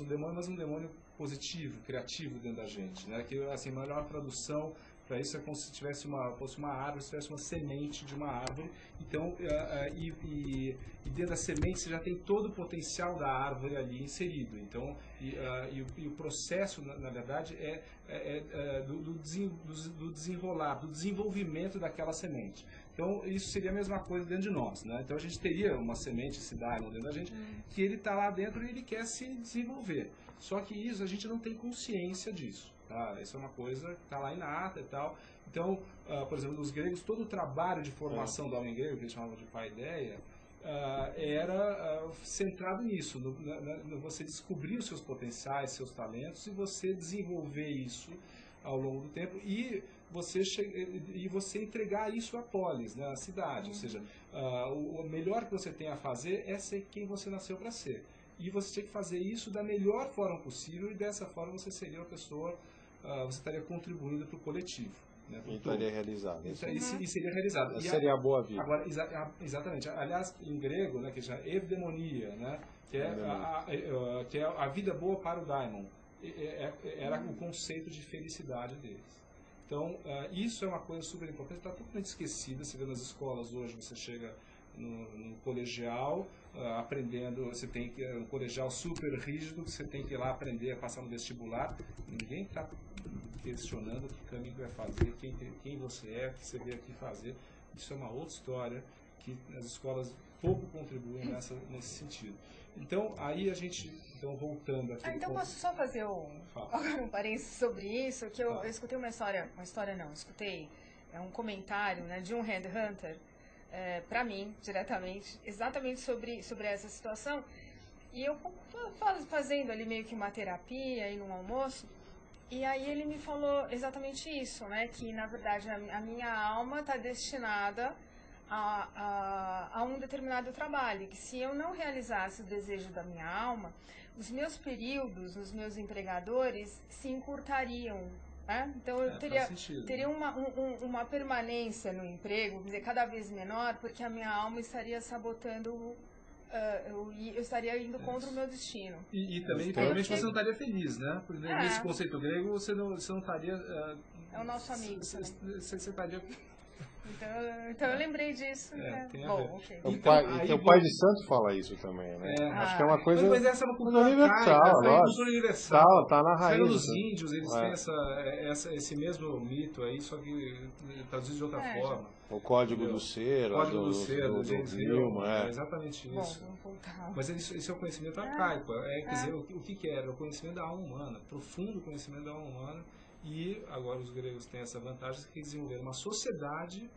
um demônio, mas um demônio positivo, criativo dentro da gente, né? Que assim, a melhor tradução para isso é como se fosse uma árvore, se tivesse uma semente de uma árvore. Então, dentro da semente você já tem todo o potencial da árvore ali inserido. Então, o processo, na verdade, do desenrolar, do desenvolvimento daquela semente. Então, isso seria a mesma coisa dentro de nós, né? Então, a gente teria uma semente, esse Daimon dentro da gente, que ele está lá dentro e ele quer se desenvolver. Só que isso, a gente não tem consciência disso. Tá? Isso é uma coisa que está lá inata e tal. Então, por exemplo, nos gregos, todo o trabalho de formação do homem grego, que eles chamavam de paideia, era centrado nisso, no você descobrir os seus potenciais, seus talentos, e você desenvolver isso ao longo do tempo e você entregar isso à polis, né, à cidade. Ou seja, o melhor que você tem a fazer é ser quem você nasceu para ser. E você tem que fazer isso da melhor forma possível, e dessa forma você seria uma pessoa, você estaria contribuindo para o coletivo. Né, e estaria realizado. E seria realizado. Seria a boa vida. Agora, exatamente. Aliás, em grego, né, que já é evdemonia, né, que é a vida boa para o daimon. Era o conceito de felicidade deles. Então, isso é uma coisa super importante, está totalmente esquecida. Você vê nas escolas hoje, você chega no colegial, aprendendo, você tem que um colegial super rígido, você tem que ir lá aprender a passar no vestibular. Ninguém está questionando que caminho vai fazer, quem você é, o que você veio aqui fazer. Isso é uma outra história que as escolas pouco contribuem nesse sentido. Então, aí a gente, voltando aqui... Então, posso só fazer um parênteses sobre isso, que eu escutei escutei um comentário, né, de um headhunter, para mim, diretamente, exatamente sobre essa situação, e eu fazendo ali meio que uma terapia aí no almoço, e aí ele me falou exatamente isso, né, que na verdade a minha alma está destinada a um determinado trabalho, que se eu não realizasse o desejo da minha alma, os meus períodos, os meus empregadores se encurtariam. Né? Então eu teria uma permanência no emprego, quer dizer, cada vez menor, porque a minha alma estaria sabotando, eu estaria indo contra o meu destino. E também, provavelmente, você não estaria feliz, né? Porque nesse conceito grego, você não estaria... é o nosso amigo. Você estaria... Então eu lembrei disso. Bom, okay. O pai de santo fala isso também, né? Acho que é uma coisa... Mas essa é uma cultura universal, tá na raiz. Os índios, eles têm esse mesmo mito aí, só que traduzido de outra forma. O código do ser, do James Hillman, é exatamente isso. Bom, mas esse é o conhecimento arcaico. Quer dizer, o que era? O conhecimento da alma humana, profundo conhecimento da alma humana. E agora os gregos têm essa vantagem que desenvolveram uma sociedade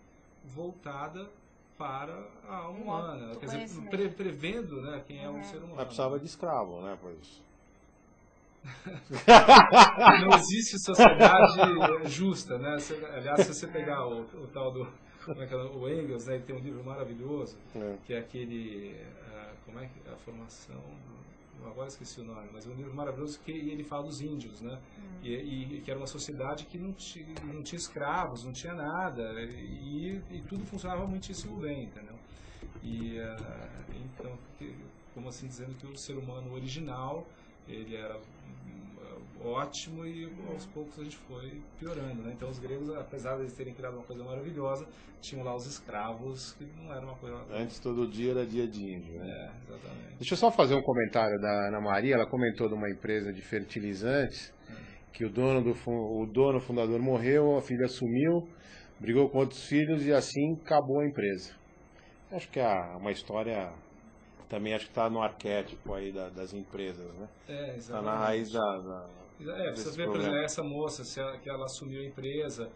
voltada para a alma humana. Quer dizer, prevendo, né, quem é o ser humano. Mas precisava de escravo, né, por isso. Não existe sociedade justa, né? Aliás, se você pegar o tal do... o Engels, né, ele tem um livro maravilhoso, que é aquele... como é que é a formação... Agora esqueci o nome, mas é um livro maravilhoso que ele fala dos índios, né? E que era uma sociedade que não tinha escravos, não tinha nada, e tudo funcionava muitíssimo bem, entendeu? Então, como assim, dizendo que o ser humano original, ele era ótimo e aos poucos a gente foi piorando, né? Então os gregos, apesar de eles terem criado uma coisa maravilhosa, tinham lá os escravos, que não era uma coisa... Antes todo dia era dia de índio, né? Exatamente. Deixa eu só fazer um comentário da Ana Maria. Ela comentou de uma empresa de fertilizantes, que o dono fundador morreu, a filha sumiu, brigou com outros filhos e assim acabou a empresa. Acho que é uma história... Também acho que está no arquétipo aí das empresas, né? Exatamente. Está na raiz você vê, por exemplo, essa moça, que ela assumiu a empresa,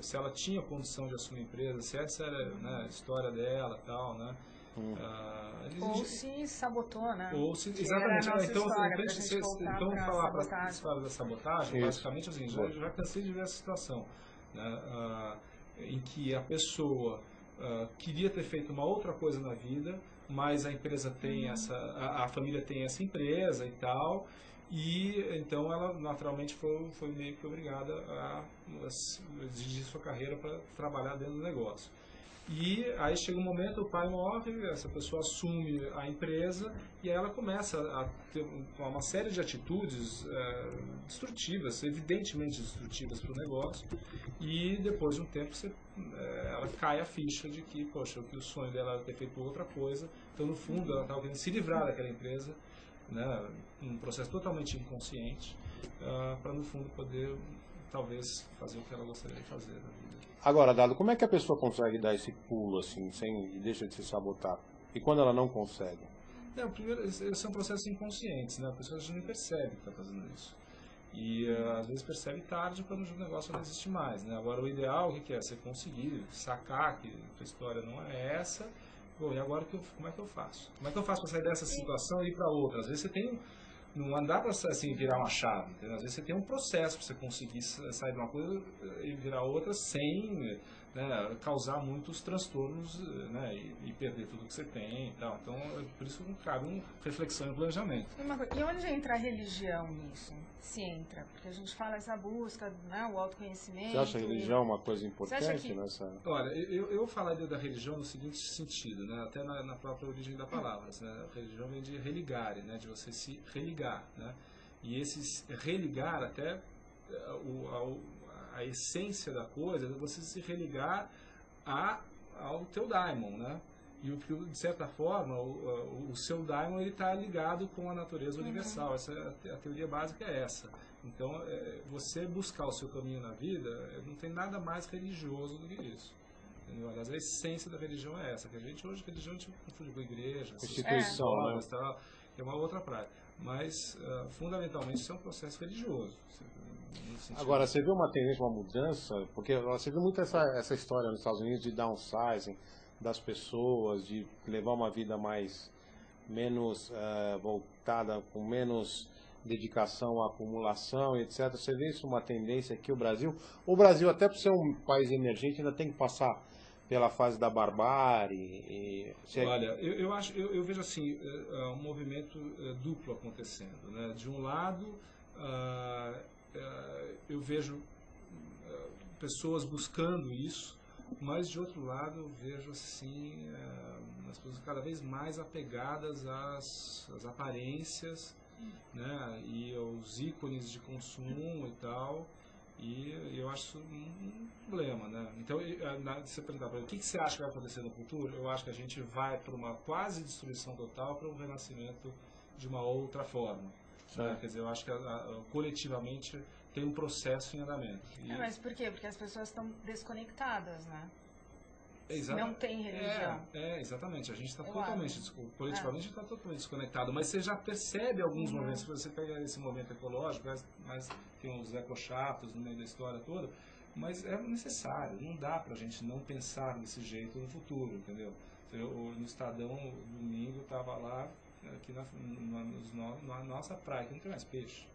se ela tinha condição de assumir a empresa, se essa era, né, a história dela e tal, né? Ou se sabotou, né? Exatamente. Então falar para a história da sabotagem, basicamente assim, já cansei de ver essa situação, né? Em que a pessoa queria ter feito uma outra coisa na vida, mas a empresa tem a família tem essa empresa e tal, e então ela naturalmente foi meio que obrigada a exigir sua carreira para trabalhar dentro do negócio. E aí chega um momento, o pai morre, essa pessoa assume a empresa e aí ela começa a ter uma série de atitudes destrutivas, evidentemente destrutivas para o negócio, e depois de um tempo ela cai a ficha de que, poxa, o sonho dela era ter feito outra coisa, então no fundo ela estava querendo se livrar daquela empresa, né, um processo totalmente inconsciente, para no fundo poder talvez fazer o que ela gostaria de fazer na vida. Agora, Dado, como é que a pessoa consegue dar esse pulo assim, e deixa de se sabotar? E quando ela não consegue? Não, primeiro, esses são processos inconscientes, né? A pessoa já nem percebe que está fazendo isso. E às vezes percebe tarde quando o negócio não existe mais, né? Agora, o ideal, o que é? Você conseguir sacar que a história não é essa. Bom, e agora como é que eu faço? Como é que eu faço para sair dessa situação e ir para outra? Às vezes você tem não dá para assim, virar uma chave. Entendeu? Às vezes você tem um processo para você conseguir sair de uma coisa e virar outra sem, né, causar muitos transtornos, né, e perder tudo que você tem e tal. Então, por isso cabe uma reflexão e planejamento. E onde entra a religião nisso? Se entra? Porque a gente fala essa busca, né, o autoconhecimento. Você acha a religião uma coisa importante que... nessa? Olha, eu falaria da religião no seguinte sentido, né, até na própria origem da palavra. Né, a religião vem de religare, né, de você se religar. Né, e esse religar até a essência da coisa é você se religar ao teu daimon, né? E de certa forma o seu daimon ele está ligado com a natureza universal. Essa a teoria básica é essa. Então você buscar o seu caminho na vida não tem nada mais religioso do que isso. Entendeu? Aliás, a essência da religião é essa. Que a gente hoje religião a gente confunde com igreja, instituição, né? Tal, é uma outra praia. Mas fundamentalmente isso é um processo religioso. Agora, você vê uma tendência, uma mudança, porque você vê muito essa história nos Estados Unidos de downsizing das pessoas, de levar uma vida menos voltada, com menos dedicação à acumulação, etc. Você vê isso uma tendência aqui, o Brasil, até por ser um país emergente, ainda tem que passar pela fase da barbárie. Olha, eu vejo assim, um movimento duplo acontecendo, né? De um lado, eu vejo pessoas buscando isso, mas de outro lado eu vejo assim as pessoas cada vez mais apegadas às aparências, né, e aos ícones de consumo e tal, e eu acho um problema, né? Então, se você perguntar para mim, o que você acha que vai acontecer no futuro? Eu acho que a gente vai para uma quase destruição total, para um renascimento de uma outra forma. Né? Quer dizer, eu acho que coletivamente tem um processo em andamento. Mas por quê? Porque as pessoas estão desconectadas, né? Exatamente. Não tem religião. Exatamente. A gente está totalmente, coletivamente a gente está totalmente desconectado, mas você já percebe alguns momentos, se você pega esse momento ecológico, mas tem uns ecochatos no meio da história toda, mas é necessário, não dá para a gente não pensar desse jeito no futuro, entendeu? No Estadão, domingo, estava lá, aqui na nossa praia, que não tem mais peixe.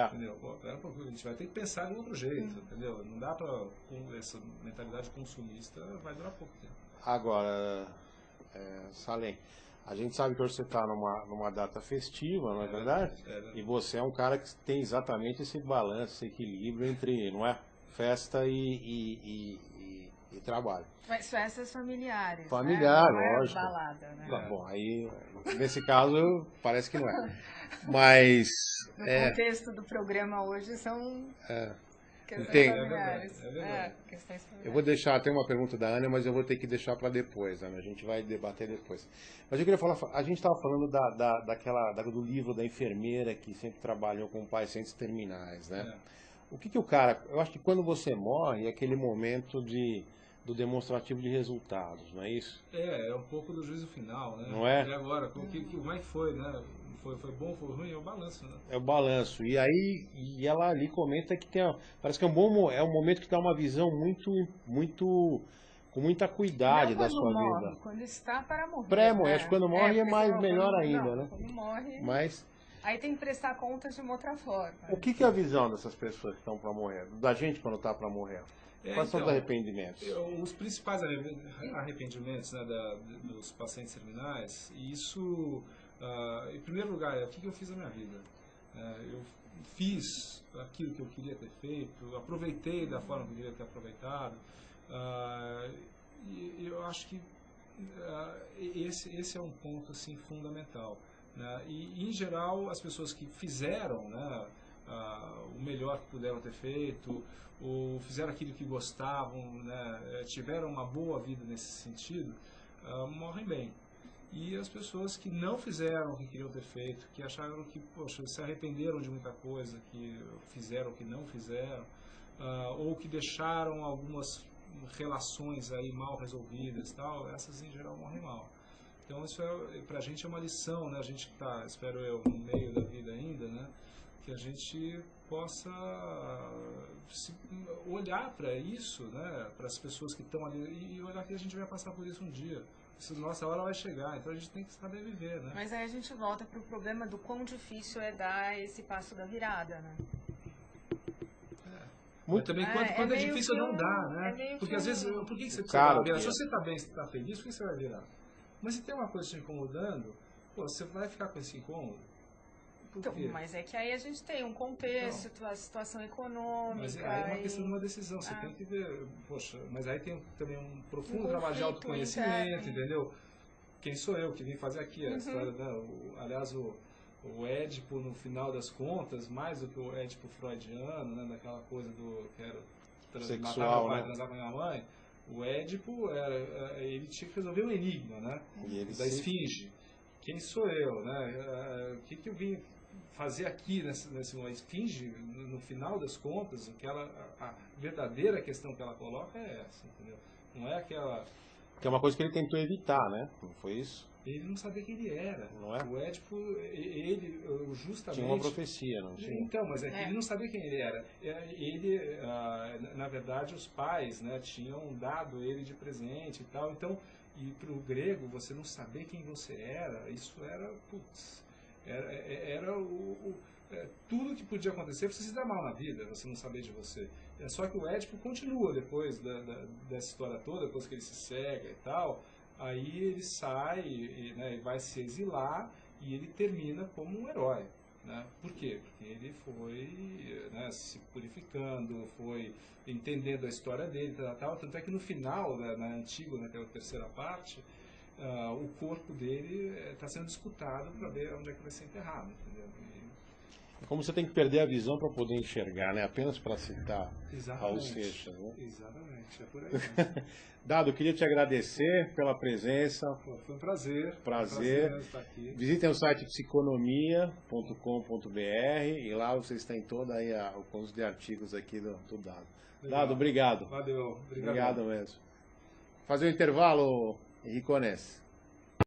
Entendeu? Pera um pouquinho, a gente vai ter que pensar de outro jeito, entendeu? Não dá para, com essa mentalidade consumista, vai durar pouco tempo. Agora, Salem, a gente sabe que hoje você está numa data festiva, não é verdade? E você é um cara que tem exatamente esse balanço, esse equilíbrio entre, não é? Festa e trabalho. Mas festas familiares. Familiar, né? lógico. Balada, né? Bom, aí, nesse caso, parece que não é. Mas... No contexto do programa hoje são questões familiares. É verdade. Questões familiares. Eu vou deixar, tem uma pergunta da Ana, mas eu vou ter que deixar para depois, Ana. A gente vai debater depois. Mas eu queria falar, a gente estava falando do livro da enfermeira que sempre trabalhou com pacientes terminais, né? O que o cara... Eu acho que quando você morre, é aquele momento do demonstrativo de resultados, não é isso? É um pouco do juízo final, né? Não é? E agora, como é que foi, né? Foi bom, foi ruim? É o balanço, né? É o balanço. E aí, ela ali comenta que parece que é um momento que dá uma visão com muita cuidado da sua vida. Quando está para morrer. Pré-morrer, acho que quando morre é melhor ainda, né? Quando morre... Mas... Aí tem que prestar contas de uma outra forma. O que é a visão dessas pessoas que estão para morrer? Da gente quando está para morrer? Quais são os arrependimentos? Os principais arrependimentos, né, dos pacientes terminais, isso, em primeiro lugar, o que eu fiz na minha vida? Eu fiz aquilo que eu queria ter feito, aproveitei da forma que eu queria ter aproveitado, E eu acho que esse é um ponto assim, fundamental. Né? E, em geral, as pessoas que fizeram, né, o melhor que puderam ter feito, ou fizeram aquilo que gostavam, né, tiveram uma boa vida nesse sentido, morrem bem. E as pessoas que não fizeram o que queriam ter feito, que acharam que, poxa, se arrependeram de muita coisa, que fizeram o que não fizeram, ou que deixaram algumas relações aí mal resolvidas, tal, essas em geral morrem mal. Então isso pra gente é uma lição, né? A gente que está, espero eu, no meio da vida ainda, né? Que a gente possa olhar para isso, né? Para as pessoas que estão ali e olhar que a gente vai passar por isso um dia. Nossa hora vai chegar, então a gente tem que saber viver, né? Mas aí a gente volta para o problema do quão difícil é dar esse passo da virada, né? Mas também quando é difícil não dá, né? Porque às vezes, por que você vai virar? Se você está bem, se está feliz, por que você vai virar? Mas se tem uma coisa te incomodando, pô, você vai ficar com esse incômodo? Então, mas é que aí a gente tem um contexto, a situação econômica. Mas aí é uma questão de uma decisão, você tem que ver, poxa, mas aí tem também um profundo trabalho de autoconhecimento, entendeu? Quem sou eu que vim fazer aqui a história, né? Aliás, o Édipo, no final das contas, mais do que o Édipo freudiano, né, daquela coisa do que era matar meu pai, transar com minha mãe, o Édipo, ele tinha que resolver um enigma, né, da esfinge. Quem sou eu? Né? O que eu vim fazer aqui nessa esfinge, no final das contas, a verdadeira questão que ela coloca é essa, entendeu? Não é aquela... Que é uma coisa que ele tentou evitar, né? Não foi isso? Ele não sabia quem ele era. Não é? O Édipo, ele justamente... Tinha uma profecia, não tinha? Então, mas é que ele não sabia quem ele era. Ele, na verdade, os pais, né, tinham dado ele de presente e tal. Então, e para o grego, você não saber quem você era, isso era, putz, era tudo que podia acontecer, você se dar mal na vida, você não saber de você. Só que o Édipo continua depois dessa história toda, depois que ele se cega e tal, aí ele sai né, e vai se exilar e ele termina como um herói. Né? Por quê? Porque ele foi, né, se purificando, foi entendendo a história dele, tal. Tanto é que no final, na Antígona, naquela terceira parte, o corpo dele está sendo disputado para ver onde é que vai ser enterrado. Entendeu? É como você tem que perder a visão para poder enxergar, né? Apenas para citar Raul Seixas. Né? Exatamente, é por aí. Né? Dado, queria te agradecer pela presença. Foi um prazer. Prazer estar aqui. Visitem o site psiconomia.com.br e lá vocês têm todo aí o conjunto de artigos aqui do Dado. Legal. Dado, obrigado. Valeu. Obrigado mesmo. Fazer um intervalo, Henricones.